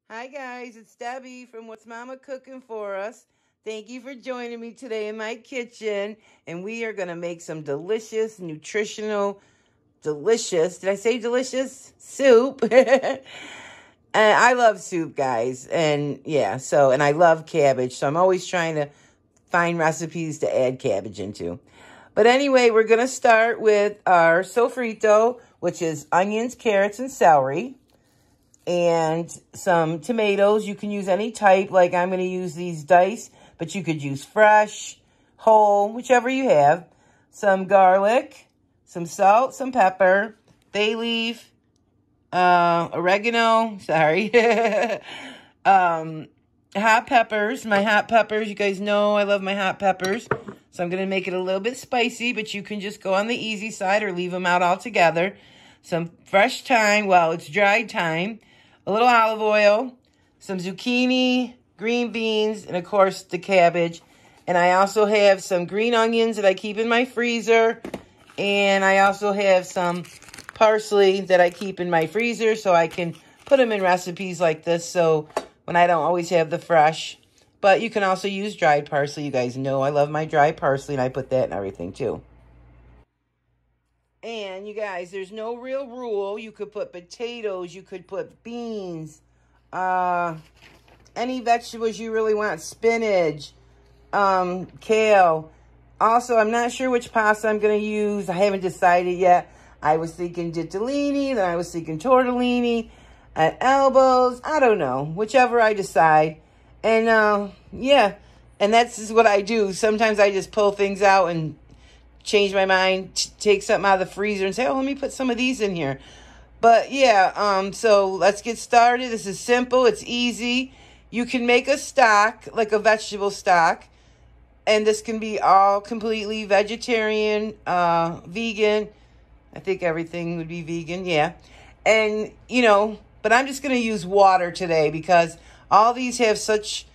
Hi guys, it's Debbie from What's Mama Cooking For Us. Thank you for joining me today in my kitchen. And we are going to make some delicious, delicious, did I say delicious? Soup. And I love soup, guys. And yeah, and I love cabbage. So I'm always trying to find recipes to add cabbage into. But anyway, we're going to start with our sofrito, which is onions, carrots, and celery. And some tomatoes. You can use any type, like I'm going to use these diced, but you could use fresh, whole, whichever you have. Some garlic, some salt, some pepper, bay leaf, oregano, sorry. Hot peppers, my hot peppers. You guys know I love my hot peppers. So I'm going to make it a little bit spicy, but you can just go on the easy side or leave them out altogether. Some fresh thyme, well, it's dried thyme. A little olive oil, some zucchini, green beans, and of course the cabbage. And I also have some green onions that I keep in my freezer. And I also have some parsley that I keep in my freezer so I can put them in recipes like this. So when I don't always have the fresh. But you can also use dried parsley. You guys know I love my dried parsley and I put that in everything too. And you guys, there's no real rule. You could put potatoes, you could put beans, any vegetables you really want, spinach, kale. Also, I'm not sure which pasta I'm going to use. I haven't decided yet. I was thinking ditalini, then I was thinking tortellini, at elbows. I don't know, whichever I decide. And yeah, and that's just what I do. Sometimes I just pull things out and change my mind, take something out of the freezer and say, oh, let me put some of these in here. But yeah, so let's get started. This is simple. It's easy. You can make a stock, like a vegetable stock. And this can be all completely vegetarian, vegan. I think everything would be vegan, yeah. And, you know, but I'm just going to use water today because all these have such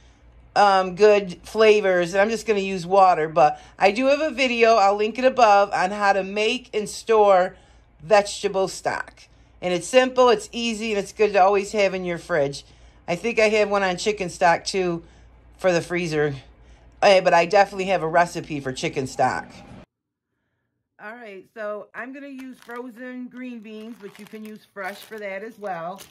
good flavors, and I'm just going to use water. But I do have a video, I'll link it above, on how to make and store vegetable stock. And it's simple, it's easy, and it's good to always have in your fridge. I think I have one on chicken stock too for the freezer. But I definitely have a recipe for chicken stock. All right, so I'm going to use frozen green beans, but you can use fresh for that as well.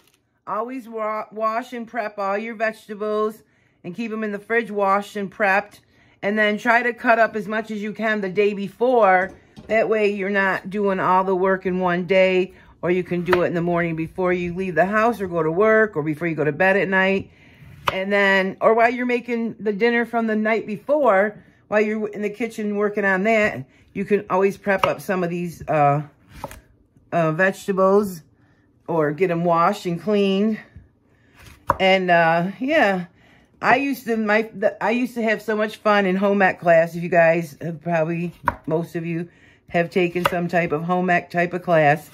Always wash and prep all your vegetables and keep them in the fridge washed and prepped. And then try to cut up as much as you can the day before. That way you're not doing all the work in one day. Or you can do it in the morning before you leave the house or go to work or before you go to bed at night. And then, or while you're making the dinner from the night before, while you're in the kitchen working on that, you can always prep up some of these vegetables or get them washed and cleaned. And yeah. I used to have so much fun in home ec class. If you guys have probably, most of you have taken some type of home ec type of class.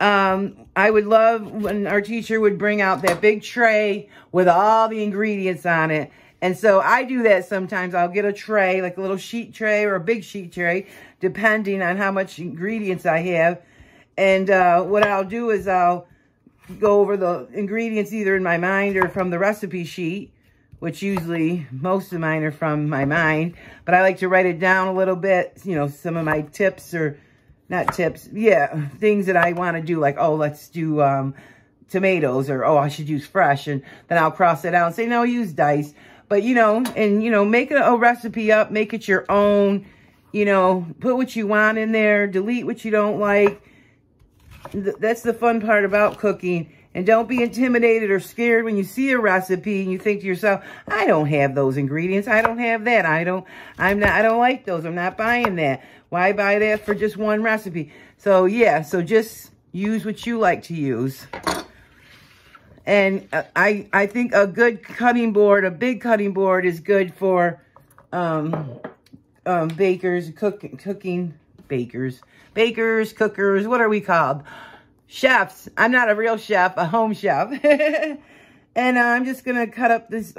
I would love when our teacher would bring out that big tray with all the ingredients on it. And so I do that sometimes. I'll get a tray, like a little sheet tray or a big sheet tray, depending on how much ingredients I have. And what I'll do is I'll go over the ingredients either in my mind or from the recipe sheet, which usually most of mine are from my mind, but I like to write it down a little bit, you know, some of my tips or, not tips, yeah, things that I want to do, like, oh, let's do tomatoes, or, oh, I should use fresh, and then I'll cross it out and say, no, use diced. But, you know, and, you know, make a recipe up, make it your own, you know, put what you want in there, delete what you don't like. That's the fun part about cooking. And don't be intimidated or scared when you see a recipe and you think to yourself, I don't have those ingredients. I don't have that. I don't like those. I'm not buying that. Why buy that for just one recipe? So yeah, so just use what you like to use. And I think a good cutting board, a big cutting board is good for bakers, bakers, cookers, what are we called? Chefs. I'm not a real chef, a home chef. And I'm just going to cut up this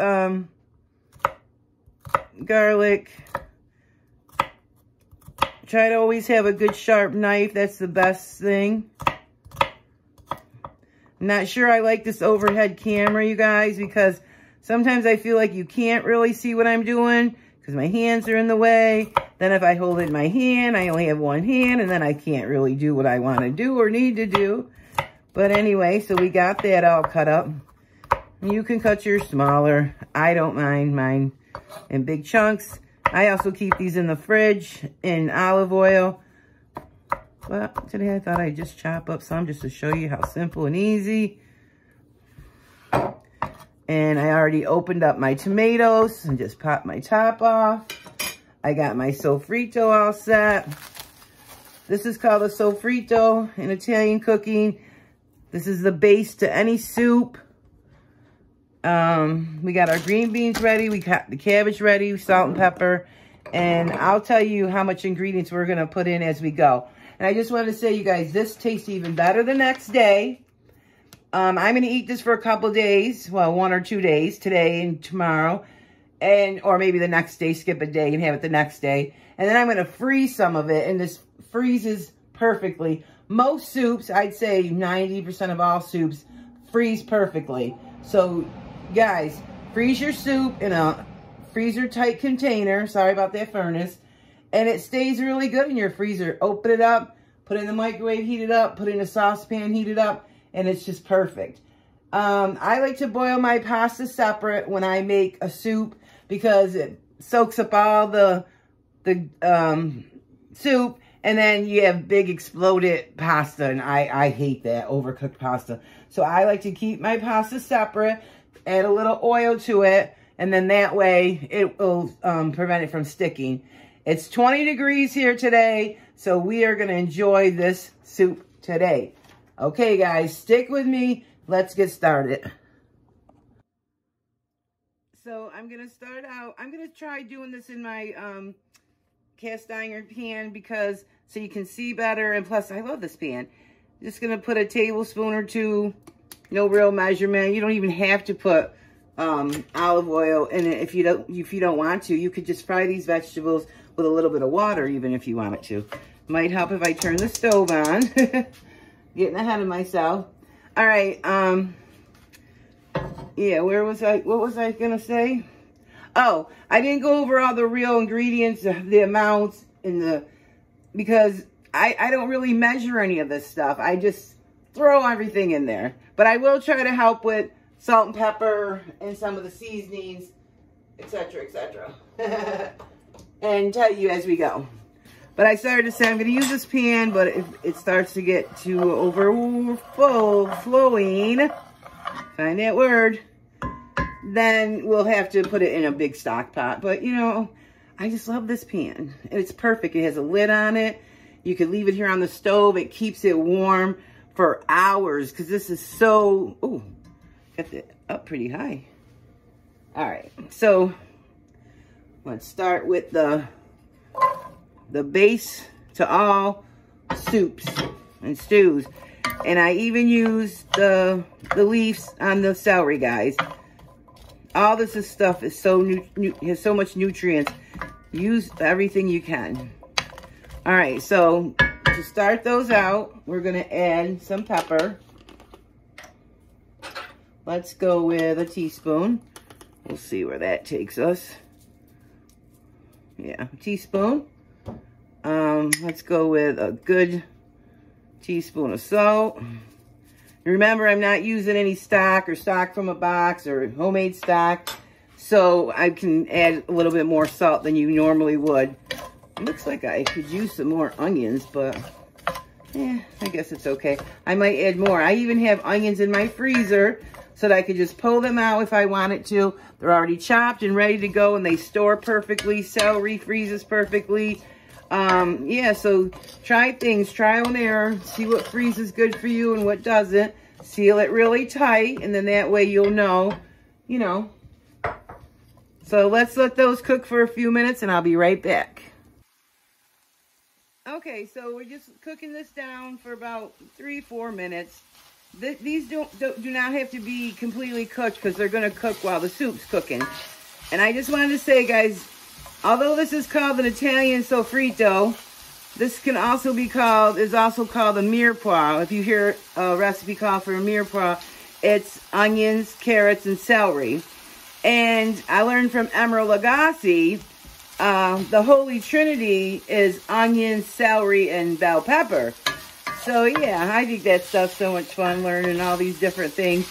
garlic. Try to always have a good sharp knife. That's the best thing. I'm not sure I like this overhead camera, you guys, because sometimes I feel like you can't really see what I'm doing because my hands are in the way. Then if I hold it in my hand, I only have one hand, and then I can't really do what I want to do or need to do. But anyway, so we got that all cut up. You can cut yours smaller. I don't mind mine in big chunks. I also keep these in the fridge in olive oil. But today I thought I'd just chop up some just to show you how simple and easy. And I already opened up my tomatoes and just popped my top off. I got my Sofrito all set. This is called a Sofrito in Italian cooking. This is the base to any soup. We got our green beans ready. We got the cabbage ready, salt and pepper. And I'll tell you how much ingredients we're going to put in as we go. And I just wanted to say, you guys, this tastes even better the next day. I'm going to eat this for a couple days. Well, 1 or 2 days, today and tomorrow. Or maybe the next day, skip a day and have it the next day. And then I'm going to freeze some of it. And this freezes perfectly. Most soups, I'd say 90% of all soups, freeze perfectly. So, guys, freeze your soup in a freezer-tight container. Sorry about that furnace. And it stays really good in your freezer. Open it up, put it in the microwave, heat it up, put it in a saucepan, heat it up, and it's just perfect. I like to boil my pasta separate when I make a soup because it soaks up all the soup, and then you have big exploded pasta, and I hate that, overcooked pasta. So I like to keep my pasta separate, add a little oil to it, and then that way it will prevent it from sticking. It's 20 degrees here today, so we are going to enjoy this soup today. Okay, guys, stick with me. Let's get started. So I'm going to start out. I'm going to try doing this in my cast iron pan because so you can see better. And plus, I love this pan. Just going to put a tablespoon or two. No real measurement. You don't even have to put olive oil in it if you don't want to. You could just fry these vegetables with a little bit of water, even if you wanted to. Might help if I turn the stove on. Getting ahead of myself. All right. Yeah, where was I? What was I going to say? Oh, I didn't go over all the real ingredients, the amounts, because I don't really measure any of this stuff. I just throw everything in there. But I will try to help with salt and pepper and some of the seasonings, etc., etc. And tell you as we go. But I started to say I'm going to use this pan, but if it starts to get too overflowing, find that word, then we'll have to put it in a big stock pot. But, you know, I just love this pan. It's perfect. It has a lid on it. You can leave it here on the stove. It keeps it warm for hours because this is so, ooh, got it up pretty high. All right, so let's start with the base to all soups and stews. And I even use the leaves on the celery, guys. All this stuff is has so much nutrients. Use everything you can. All right, so to start those out, we're going to add some pepper. Let's go with a teaspoon. We'll see where that takes us. Yeah, a teaspoon. Let's go with a good teaspoon of salt. Remember, I'm not using any stock or stock from a box or homemade stock, so I can add a little bit more salt than you normally would. It looks like I could use some more onions, but yeah, I guess it's okay. I might add more. I even have onions in my freezer so that I could just pull them out if I wanted to. They're already chopped and ready to go, and they store perfectly. Celery freezes perfectly. Yeah, so try things, trial and error, see what freezes good for you and what doesn't. Seal it really tight, and then that way you'll know, you know. So let's let those cook for a few minutes, and I'll be right back. Okay, so we're just cooking this down for about 3-4 minutes. These do not have to be completely cooked because they're going to cook while the soup's cooking. And I just wanted to say, guys, although this is called an Italian Sofrito, This can also be called, is also called a mirepoix. If you hear a recipe called for a mirepoix, it's onions, carrots, and celery. And I learned from Emerald Lagasse, the Holy Trinity is onion, celery, and bell pepper. So yeah, I think that stuff's so much fun, learning all these different things.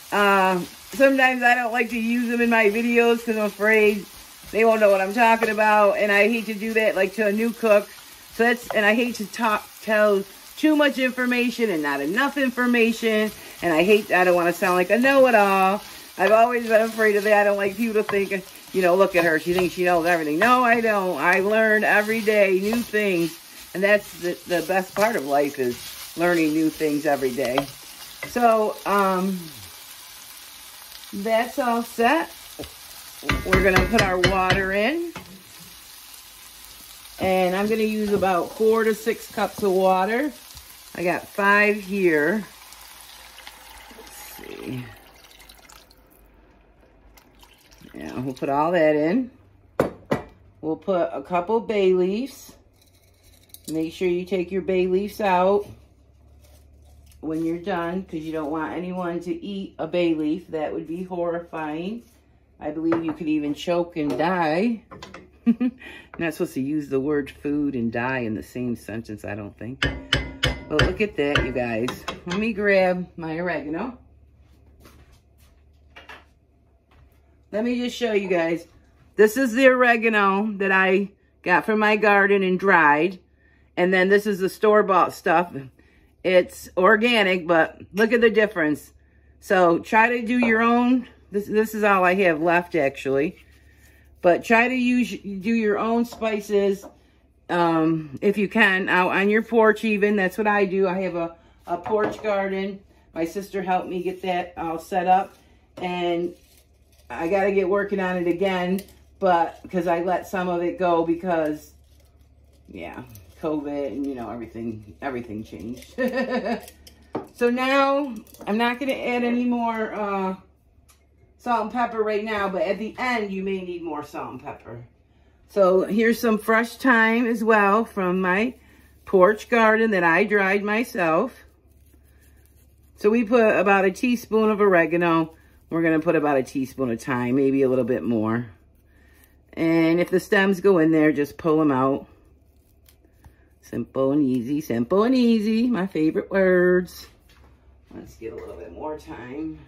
Sometimes I don't like to use them in my videos because I'm afraid they won't know what I'm talking about. And I hate to do that like to a new cook. So and I hate to tell too much information and not enough information. And I don't want to sound like a know-it-all. I've always been afraid of that. I don't like people to think, you know, look at her. She thinks she knows everything. No, I don't. I learn every day new things. And that's the best part of life, is learning new things every day. So, that's all set. We're going to put our water in. And I'm going to use about 4 to 6 cups of water. I got 5 here. Let's see. Yeah, we'll put all that in. We'll put a couple bay leaves. Make sure you take your bay leaves out when you're done, because you don't want anyone to eat a bay leaf. That would be horrifying. I believe you could even choke and die. You're not supposed to use the word food and die in the same sentence, I don't think. But look at that, you guys. Let me grab my oregano. Let me just show you guys. This is the oregano that I got from my garden and dried. And then this is the store-bought stuff. It's organic, but look at the difference. So try to do your own. This is all I have left, actually. But try to do your own spices if you can, out on your porch even. That's what I do. I have a porch garden. My sister helped me get that all set up. And I got to get working on it again, but because I let some of it go because, yeah, COVID and, you know, everything changed. So now I'm not going to add any more salt and pepper right now, but at the end you may need more salt and pepper. So here's some fresh thyme as well from my porch garden that I dried myself. So we put about a teaspoon of oregano. We're going to put about a teaspoon of thyme, maybe a little bit more. And if the stems go in there, just pull them out. Simple and easy, simple and easy. My favorite words. Let's get a little bit more thyme.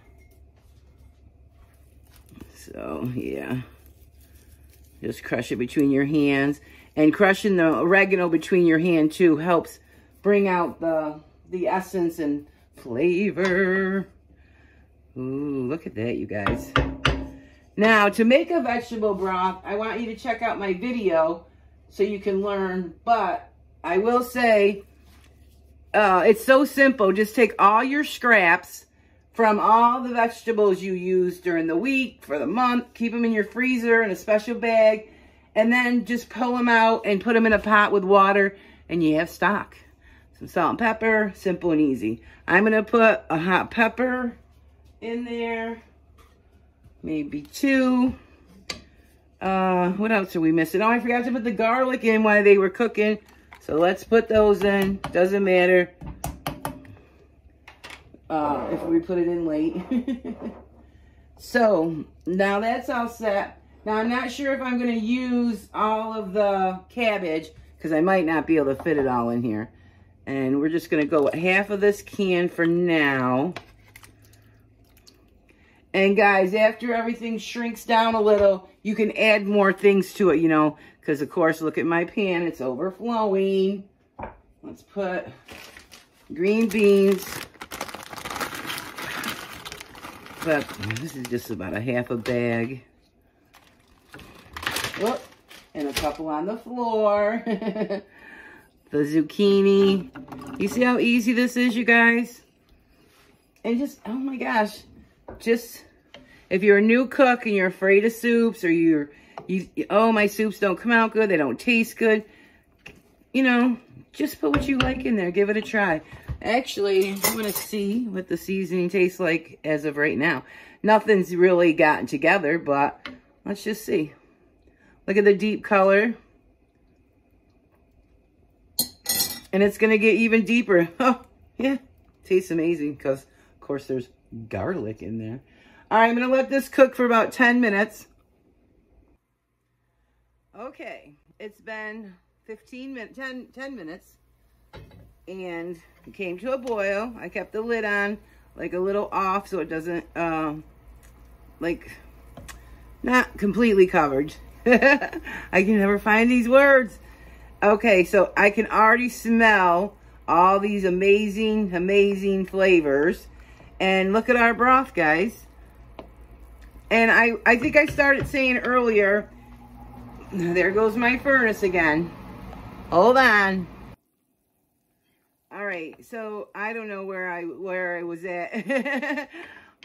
So, yeah. Just crush it between your hands. And crushing the oregano between your hand, too, helps bring out the essence and flavor. Ooh, look at that, you guys. Now, to make a vegetable broth, I want you to check out my video so you can learn. But I will say, it's so simple. Just take all your scraps from all the vegetables you use during the week, for the month. Keep them in your freezer in a special bag. And then just pull them out and put them in a pot with water. And you have stock. Some salt and pepper. Simple and easy. I'm going to put a hot pepper in there, maybe 2. What else are we missing? Oh, I forgot to put the garlic in while they were cooking. So let's put those in. Doesn't matter if we put it in late. So now that's all set. Now I'm not sure if I'm going to use all of the cabbage because I might not be able to fit it all in here. And we're just going to go with half of this can for now. And guys, after everything shrinks down a little, you can add more things to it, you know, because of course, look at my pan, it's overflowing. Let's put green beans. But this is just about a half a bag. Whoop, and a couple on the floor. The zucchini. You see how easy this is, you guys? And just, oh my gosh. Just, if you're a new cook and you're afraid of soups, or oh, my soups don't come out good, they don't taste good, you know, just put what you like in there. Give it a try. Actually, I'm going to see what the seasoning tastes like as of right now. Nothing's really gotten together, but let's just see. Look at the deep color. And it's going to get even deeper. Oh, yeah. Tastes amazing because, of course, there's garlic in there. All right, I'm going to let this cook for about 10 minutes. Okay, it's been 10 minutes. And it came to a boil. I kept the lid on, like a little off so it doesn't, like, not completely covered. I can never find these words. Okay, so I can already smell all these amazing, amazing flavors. And look at our broth, guys. And I think I started saying earlier, there goes my furnace again. Hold on. All right, so I don't know where I was at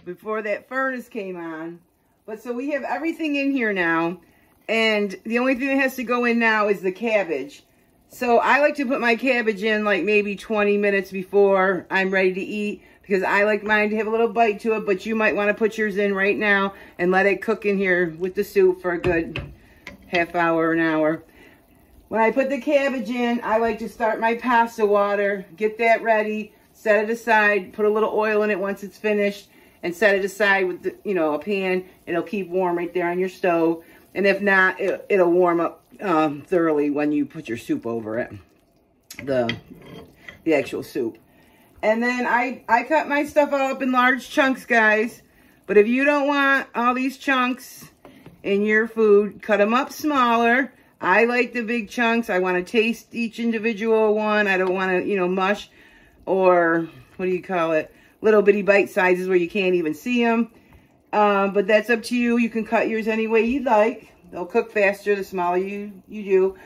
before that furnace came on. But so we have everything in here now. And the only thing that has to go in now is the cabbage. So I like to put my cabbage in like maybe 20 minutes before I'm ready to eat, because I like mine to have a little bite to it, but you might want to put yours in right now and let it cook in here with the soup for a good half hour, an hour. When I put the cabbage in, I like to start my pasta water, get that ready, set it aside, put a little oil in it once it's finished, and set it aside with, a pan. It'll keep warm right there on your stove. And if not, it'll warm up thoroughly when you put your soup over it, the actual soup. And then I cut my stuff all up in large chunks, guys. But if you don't want all these chunks in your food, cut them up smaller. I like the big chunks. I want to taste each individual one. I don't want to, mush or, what do you call it, little bitty bite sizes where you can't even see them. But that's up to you. You can cut yours any way you like. They'll cook faster the smaller you do.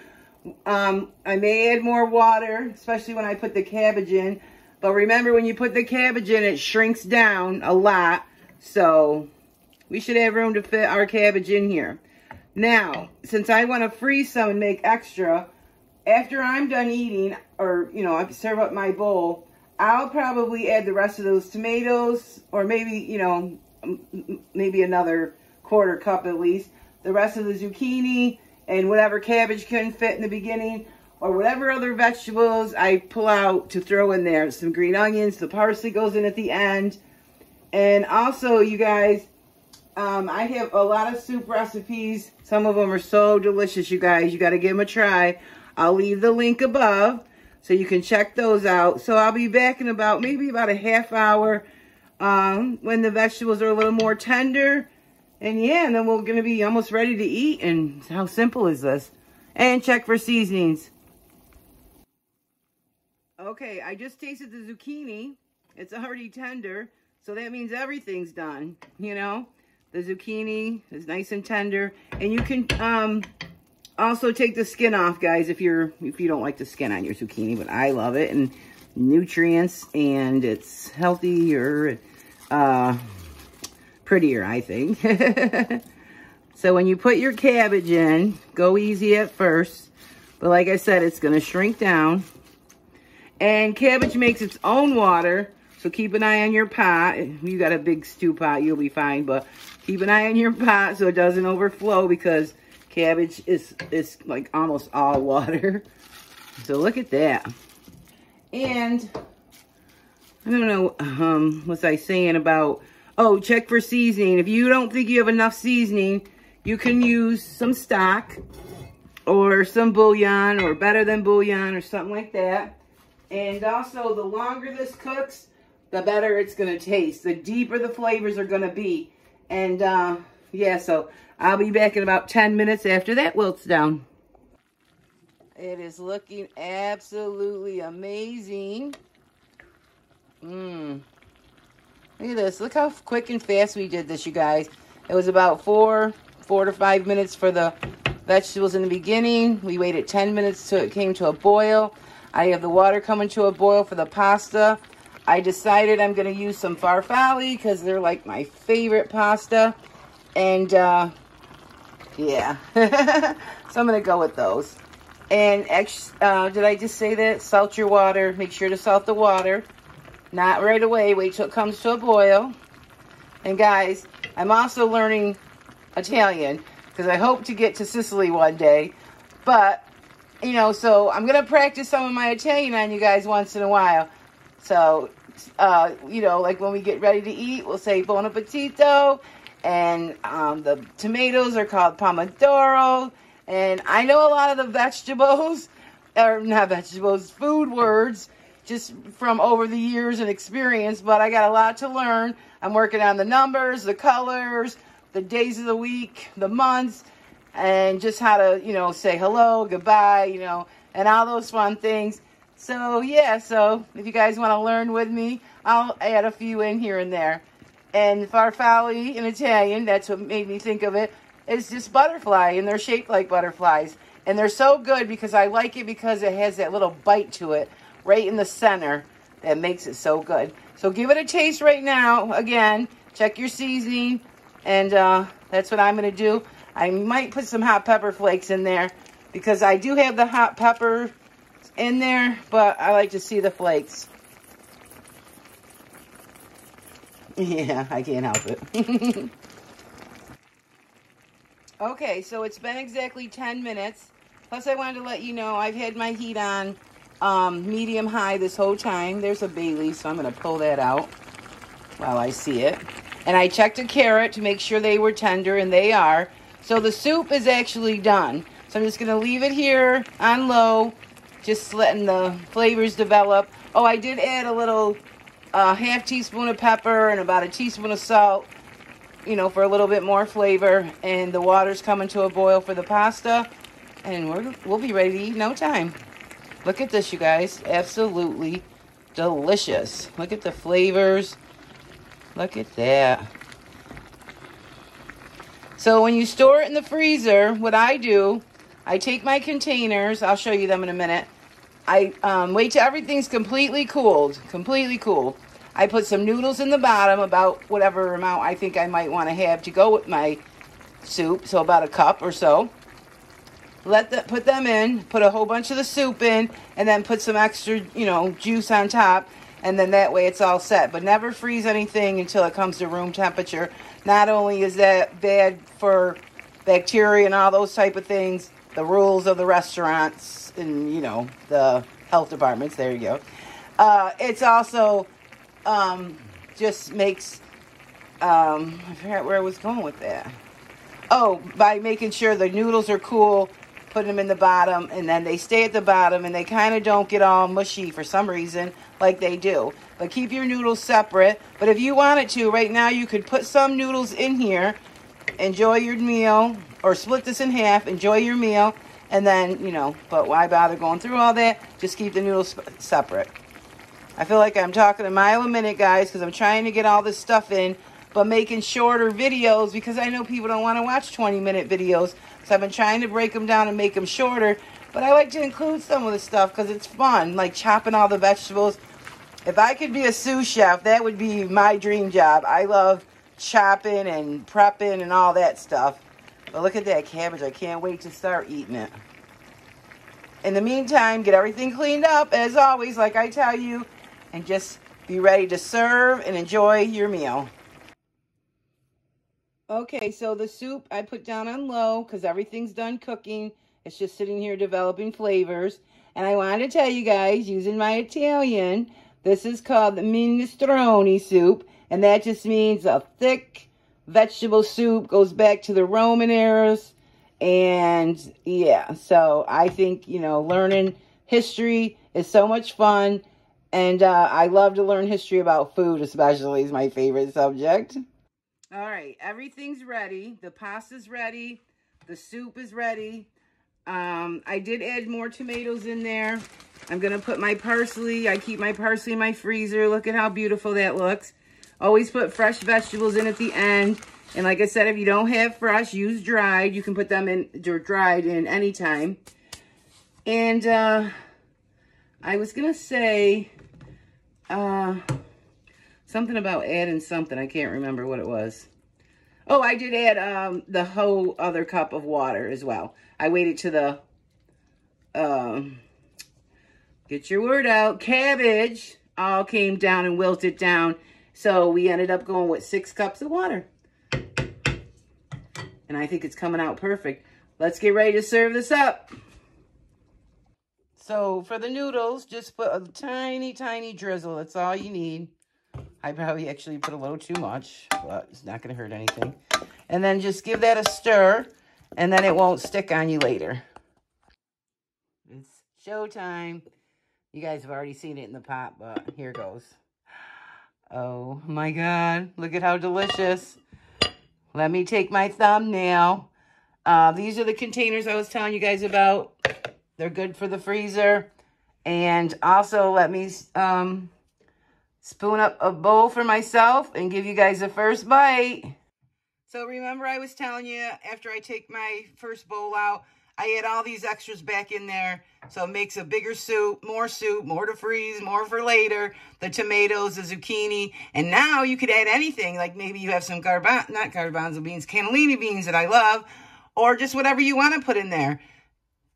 I may add more water, especially when I put the cabbage in. But remember, when you put the cabbage in, it shrinks down a lot. So we should have room to fit our cabbage in here. Now, since I want to freeze some and make extra, after I'm done eating, or, I serve up my bowl, I'll probably add the rest of those tomatoes, or maybe, maybe another quarter cup at least, the rest of the zucchini, and whatever cabbage couldn't fit in the beginning, or whatever other vegetables I pull out to throw in there. Some green onions, the parsley goes in at the end. And also, you guys, I have a lot of soup recipes. Some of them are so delicious, you guys. You got to give them a try. I'll leave the link above so you can check those out. So I'll be back in maybe about a half hour when the vegetables are a little more tender. And yeah, and then we're going to be almost ready to eat. And how simple is this? And check for seasonings. Okay, I just tasted the zucchini. It's already tender. So that means everything's done, The zucchini is nice and tender. And you can also take the skin off, guys, if you don't like the skin on your zucchini. But I love it. And nutrients. And it's healthier. Prettier, I think. So when you put your cabbage in, go easy at first. But like I said, it's going to shrink down. And cabbage makes its own water. So keep an eye on your pot. If you got a big stew pot, you'll be fine. But keep an eye on your pot so it doesn't overflow, because cabbage is like almost all water. So look at that. And I don't know, what was I saying about, oh, check for seasoning. If you don't think you have enough seasoning, you can use some stock or some bouillon, or better than bouillon, or something like that. And also, the longer this cooks, the better it's going to taste. The deeper the flavors are going to be. And, yeah, so I'll be back in about 10 minutes after that wilts down. It is looking absolutely amazing. Look at this. Look how quick and fast we did this, you guys. It was about 4 to 5 minutes for the vegetables in the beginning. We waited 10 minutes till it came to a boil. I have the water coming to a boil for the pasta. I decided I'm going to use some farfalle because they're like my favorite pasta. And, yeah. So I'm going to go with those. And, did I just say that? Salt your water. Make sure to salt the water. Not right away. Wait till it comes to a boil. And, guys, I'm also learning Italian because I hope to get to Sicily one day. But you know, so I'm going to practice some of my Italian on you guys once in a while. So, you know, like when we get ready to eat, we'll say buon appetito. And the tomatoes are called pomodoro. And I know a lot of the vegetables, or not vegetables, food words, just from over the years and experience. But I got a lot to learn. I'm working on the numbers, the colors, the days of the week, the months, and just how to, you know, say hello, goodbye, you know, and all those fun things. So, yeah, so if you guys want to learn with me, I'll add a few in here and there. And farfalle in Italian, that's what made me think of it, is just butterfly, and they're shaped like butterflies. And they're so good because I like it because it has that little bite to it right in the center that makes it so good. So give it a taste right now. Again, check your seasoning, and that's what I'm going to do. I might put some hot pepper flakes in there because I do have the hot pepper in there, but I like to see the flakes. Yeah, I can't help it. Okay, so it's been exactly 10 minutes. Plus, I wanted to let you know I've had my heat on medium-high this whole time. There's a bay leaf, so I'm going to pull that out while I see it. And I checked a carrot to make sure they were tender, and they are. So the soup is actually done. So I'm just going to leave it here on low, just letting the flavors develop. Oh, I did add a little half teaspoon of pepper and about a teaspoon of salt, you know, for a little bit more flavor. And the water's coming to a boil for the pasta. And we'll be ready to eat in no time. Look at this, you guys. Absolutely delicious. Look at the flavors. Look at that. So when you store it in the freezer, what I do, I take my containers. I'll show you them in a minute. I wait till everything's completely cooled. Completely cooled. I put some noodles in the bottom, about whatever amount I think I might want to have to go with my soup. So about a cup or so. Put them in, put a whole bunch of the soup in, and then put some extra, you know, juice on top, and then that way it's all set. But never freeze anything until it comes to room temperature. Not only is that bad for bacteria and all those type of things, the rules of the restaurants and, you know, the health departments, there you go. It's also just makes, I forgot where I was going with that. Oh, by making sure the noodles are cool, put them in the bottom, and then they stay at the bottom, and they kind of don't get all mushy for some reason, like they do. But keep your noodles separate. But if you wanted to, right now, you could put some noodles in here, enjoy your meal, or split this in half, enjoy your meal, and then, you know, but why bother going through all that? Just keep the noodles separate. I feel like I'm talking a mile a minute, guys, because I'm trying to get all this stuff in, but making shorter videos because I know people don't want to watch 20-minute videos. So I've been trying to break them down and make them shorter. But I like to include some of the stuff because it's fun, like chopping all the vegetables. If I could be a sous chef, that would be my dream job. I love chopping and prepping and all that stuff. But look at that cabbage. I can't wait to start eating it. In the meantime, get everything cleaned up, as always, like I tell you, and just be ready to serve and enjoy your meal. Okay, so the soup I put down on low because everything's done cooking. It's just sitting here developing flavors. And I wanted to tell you guys, using my Italian, this is called the Minestrone soup. And that just means a thick vegetable soup. Goes back to the Roman eras. And yeah, so I think, you know, learning history is so much fun. And I love to learn history about food, especially is my favorite subject. All right, everything's ready. The pasta's ready. The soup is ready. I did add more tomatoes in there. I'm going to put my parsley. I keep my parsley in my freezer. Look at how beautiful that looks. Always put fresh vegetables in at the end. And like I said, if you don't have fresh, use dried. You can put them in dried in any time. And I was going to say something about adding something. I can't remember what it was. Oh, I did add the whole other cup of water as well. I waited to the, get your word out, cabbage all came down and wilted down. So we ended up going with 6 cups of water. And I think it's coming out perfect. Let's get ready to serve this up. So for the noodles, just put a tiny, tiny drizzle. That's all you need. I probably actually put a little too much, but it's not going to hurt anything. And then just give that a stir, and then it won't stick on you later. It's showtime. You guys have already seen it in the pot, but here goes. Oh my God, look at how delicious. Let me take my thumbnail. These are the containers I was telling you guys about. They're good for the freezer. And also let me spoon up a bowl for myself and give you guys a first bite. So remember I was telling you, after I take my first bowl out, I add all these extras back in there. So it makes a bigger soup, more to freeze, more for later. The tomatoes, the zucchini. And now you could add anything. Like maybe you have some garbanzo beans, cannellini beans that I love. Or just whatever you want to put in there.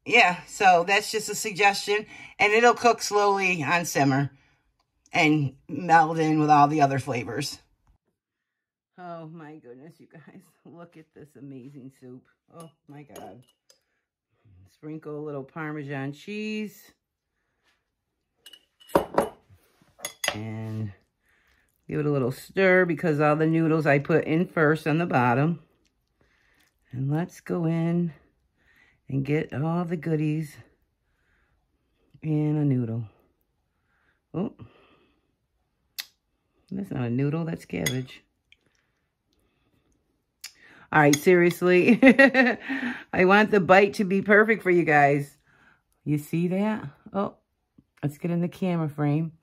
Yeah, so that's just a suggestion. And it'll cook slowly on simmer. And meld in with all the other flavors. Oh my goodness, you guys. Look at this amazing soup. Oh my God. Sprinkle a little Parmesan cheese. And give it a little stir because all the noodles I put in first on the bottom. And let's go in and get all the goodies in a noodle. Oh, that's not a noodle, that's cabbage. All right, seriously. I want the bite to be perfect for you guys. You see that? Oh, let's get in the camera frame.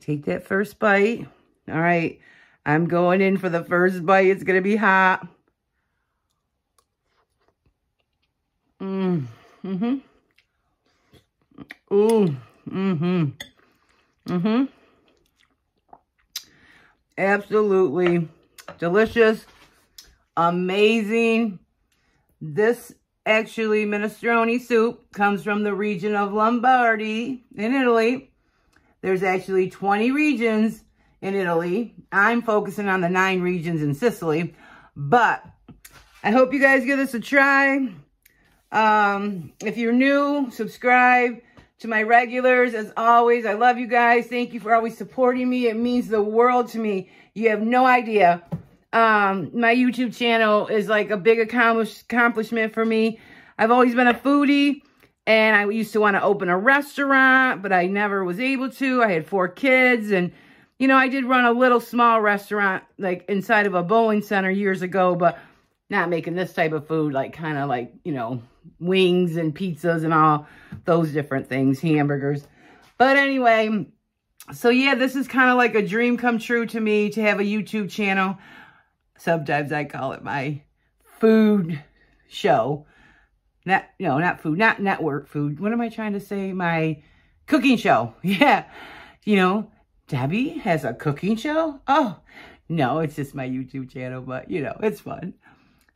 Take that first bite. All right, I'm going in for the first bite. It's going to be hot. Mm-hmm. Ooh. Mm-hmm. Mm-hmm. Absolutely delicious. Amazing. This actually minestrone soup comes from the region of Lombardy in Italy. There's actually 20 regions in Italy. I'm focusing on the 9 regions in Sicily, but I hope you guys give this a try. If you're new, subscribe. To my regulars, as always, I love you guys. Thank you for always supporting me. It means the world to me. You have no idea. My YouTube channel is like a big accomplishment for me. I've always been a foodie, and I used to want to open a restaurant, but I never was able to. I had 4 kids, and, you know, I did run a little small restaurant, like, inside of a bowling center years ago, but not making this type of food, like, kind of like, you know, wings and pizzas and all those different things, hamburgers. But anyway, so yeah, this is kind of like a dream come true to me to have a YouTube channel. Sometimes I call it my food show. Not network food. What am I trying to say? My cooking show. Yeah. You know, Debbie has a cooking show? Oh, no, it's just my YouTube channel, but you know, it's fun.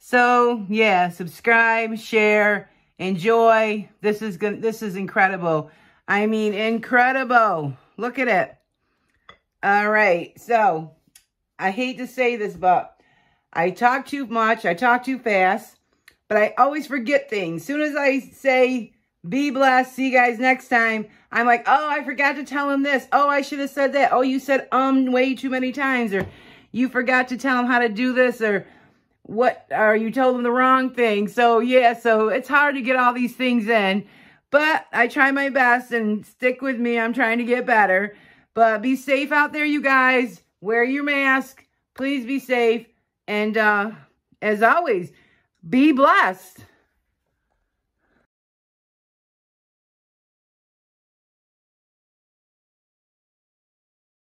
So, yeah, subscribe, share, enjoy. This is incredible. I mean, incredible. Look at it. All right. So, I hate to say this, but I talk too much. I talk too fast, but I always forget things. As soon as I say, be blessed, see you guys next time, I'm like, oh, I forgot to tell him this. Oh, I should have said that. Oh, you said way too many times, or you forgot to tell him how to do this, or you told them the wrong thing. So, yeah, so it's hard to get all these things in. But I try my best, and stick with me. I'm trying to get better. But be safe out there, you guys. Wear your mask. Please be safe. And as always, be blessed.